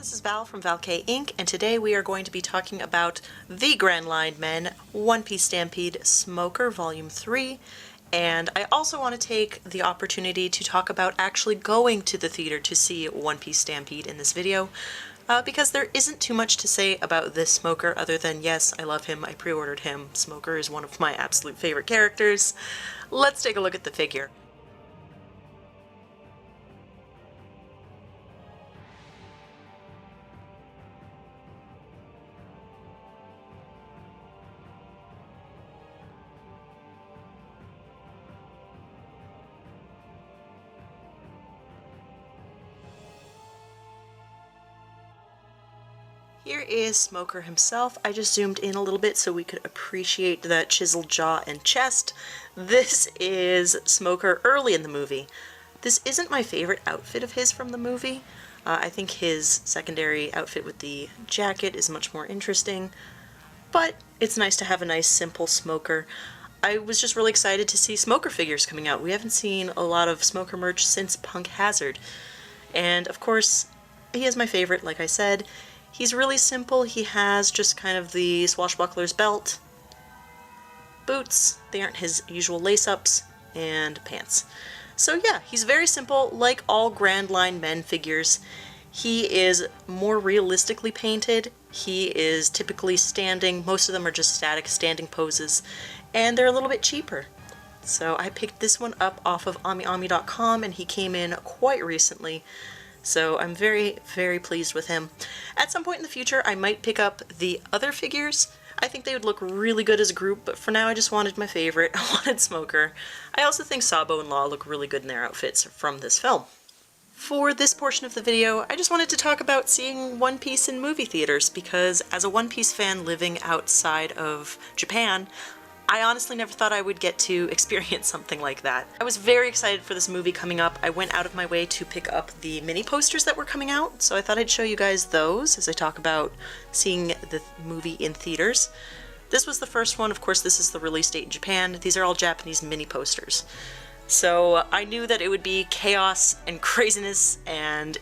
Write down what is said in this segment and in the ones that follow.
This is Val from valkayink, and today we are going to be talking about the Grandline Men One Piece Stampede Smoker Volume 3, and I also want to take the opportunity to talk about actually going to the theater to see One Piece Stampede in this video, because there isn't too much to say about this Smoker other than, yes, I love him, I pre-ordered him, Smoker is one of my absolute favorite characters. Let's take a look at the figure. Here is Smoker himself. I just zoomed in a little bit so we could appreciate that chiseled jaw and chest. This is Smoker early in the movie. This isn't my favorite outfit of his from the movie. I think his secondary outfit with the jacket is much more interesting, but it's nice to have a nice simple Smoker. I was just really excited to see Smoker figures coming out. We haven't seen a lot of Smoker merch since Punk Hazard. And of course, he is my favorite, like I said. He's really simple. He has just kind of the swashbuckler's belt, boots, they aren't his usual lace-ups, and pants. So yeah, he's very simple, like all Grandline Men figures. He is more realistically painted. He is typically standing. Most of them are just static standing poses, and they're a little bit cheaper. So I picked this one up off of AmiAmi.com, and he came in quite recently. So I'm very, very pleased with him. At some point in the future, I might pick up the other figures. I think they would look really good as a group, but for now I just wanted my favorite. I wanted Smoker. I also think Sabo and Law look really good in their outfits from this film. For this portion of the video, I just wanted to talk about seeing One Piece in movie theaters, because as a One Piece fan living outside of Japan, I honestly never thought I would get to experience something like that. I was very excited for this movie coming up. I went out of my way to pick up the mini posters that were coming out, so I thought I'd show you guys those as I talk about seeing the movie in theaters. This was the first one. Of course, this is the release date in Japan. These are all Japanese mini posters. So I knew that it would be chaos and craziness and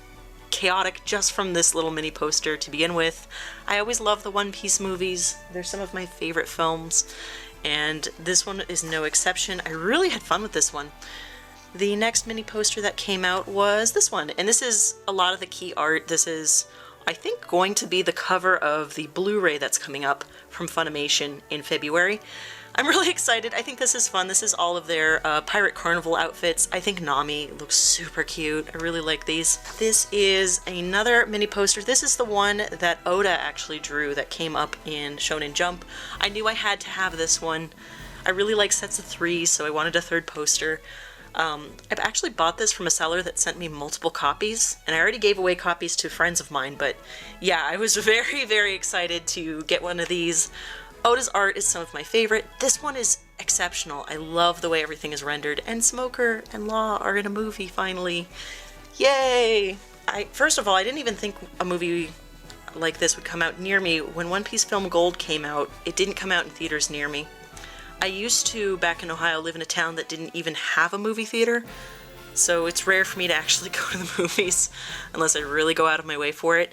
chaotic just from this little mini poster to begin with. I always love the One Piece movies. They're some of my favorite films, and this one is no exception. I really had fun with this one. The next mini poster that came out was this one, and this is a lot of the key art. This is, I think, going to be the cover of the Blu-ray that's coming up from Funimation in February. I'm really excited. I think this is fun. This is all of their Pirate Carnival outfits. I think Nami looks super cute. I really like these. This is another mini poster. This is the one that Oda actually drew that came up in Shonen Jump. I knew I had to have this one. I really like sets of 3, so I wanted a third poster. I've actually bought this from a seller that sent me multiple copies, and I already gave away copies to friends of mine, but yeah, I was very, very excited to get one of these. Oda's art is some of my favorite. This one is exceptional. I love the way everything is rendered, and Smoker and Law are in a movie finally. Yay! First of all, I didn't even think a movie like this would come out near me. When One Piece Film Gold came out, it didn't come out in theaters near me. I used to, back in Ohio, live in a town that didn't even have a movie theater, so it's rare for me to actually go to the movies unless I really go out of my way for it.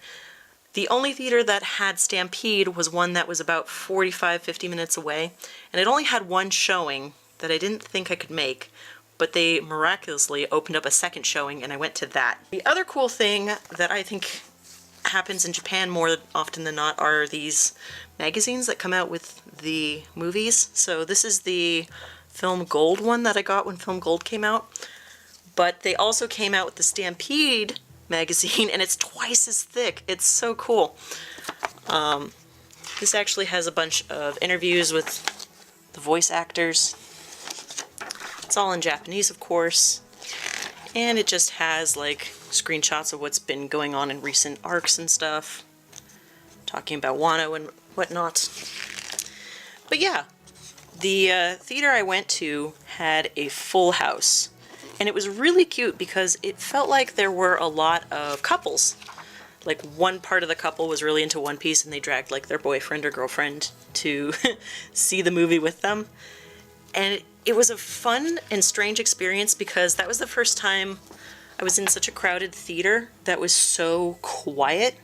The only theater that had Stampede was one that was about 45-50 minutes away, and it only had one showing that I didn't think I could make, but they miraculously opened up a second showing and I went to that. The other cool thing that I think happens in Japan more often than not are these magazines that come out with the movies. So this is the Film Gold one that I got when Film Gold came out, but they also came out with the Stampede magazine, and it's twice as thick. It's so cool. This actually has a bunch of interviews with the voice actors. It's all in Japanese, of course, and it just has like screenshots of what's been going on in recent arcs and stuff, talking about Wano and whatnot. But yeah, the theater I went to had a full house. And it was really cute because it felt like there were a lot of couples. Like, one part of the couple was really into One Piece and they dragged like their boyfriend or girlfriend to see the movie with them. And it was a fun and strange experience because that was the first time I was in such a crowded theater that was so quiet.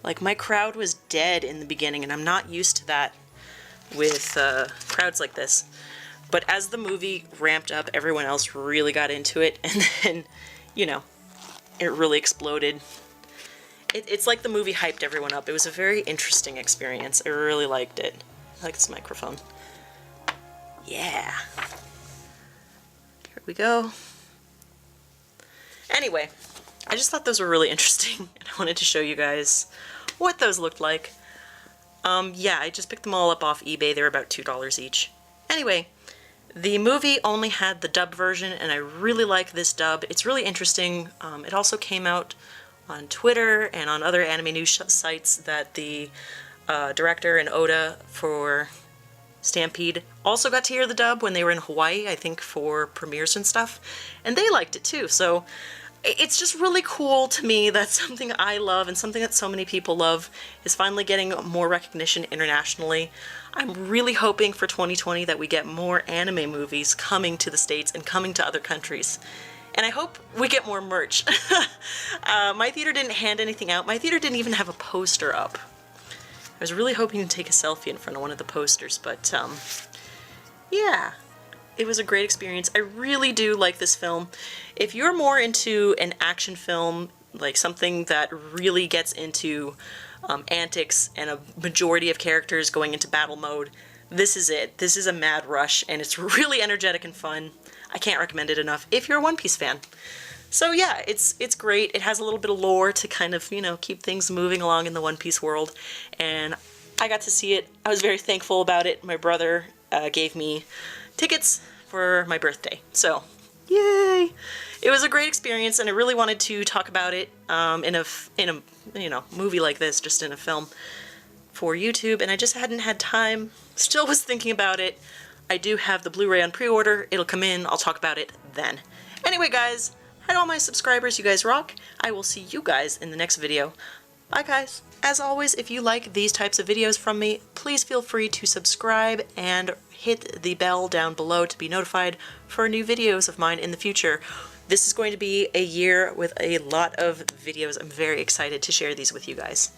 Like, my crowd was dead in the beginning, and I'm not used to that with crowds like this. But as the movie ramped up, everyone else really got into it, and then, you know, it really exploded. It's like the movie hyped everyone up. It was a very interesting experience. I really liked it. I like this microphone. Yeah. Here we go. Anyway, I just thought those were really interesting, and I wanted to show you guys what those looked like. Yeah, I just picked them all up off eBay. They're about $2 each. Anyway, the movie only had the dub version, and I really like this dub. It's really interesting. It also came out on Twitter and on other anime news sites that the director and Oda for Stampede also got to hear the dub when they were in Hawaii, I think for premieres and stuff, and they liked it too. So it's just really cool to me that something I love and something that so many people love is finally getting more recognition internationally. I'm really hoping for 2020 that we get more anime movies coming to the States and coming to other countries. And I hope we get more merch. My theater didn't hand anything out. My theater didn't even have a poster up. I was really hoping to take a selfie in front of one of the posters, but yeah. It was a great experience. I really do like this film. If you're more into an action film, like something that really gets into antics and a majority of characters going into battle mode, this is it. This is a mad rush, and it's really energetic and fun. I can't recommend it enough if you're a One Piece fan. So yeah, it's great. It has a little bit of lore to kind of, you know, keep things moving along in the One Piece world, and I got to see it. I was very thankful about it. My brother gave me tickets for my birthday, so yay! It was a great experience, and I really wanted to talk about it in a you know, movie like this, just in a film for YouTube, and I just hadn't had time. Still was thinking about it. I do have the Blu-ray on pre-order. It'll come in. I'll talk about it then. Anyway, guys, hi to all my subscribers. You guys rock. I will see you guys in the next video. Bye, guys. As always, if you like these types of videos from me, please feel free to subscribe and hit the bell down below to be notified for new videos of mine in the future. This is going to be a year with a lot of videos. I'm very excited to share these with you guys.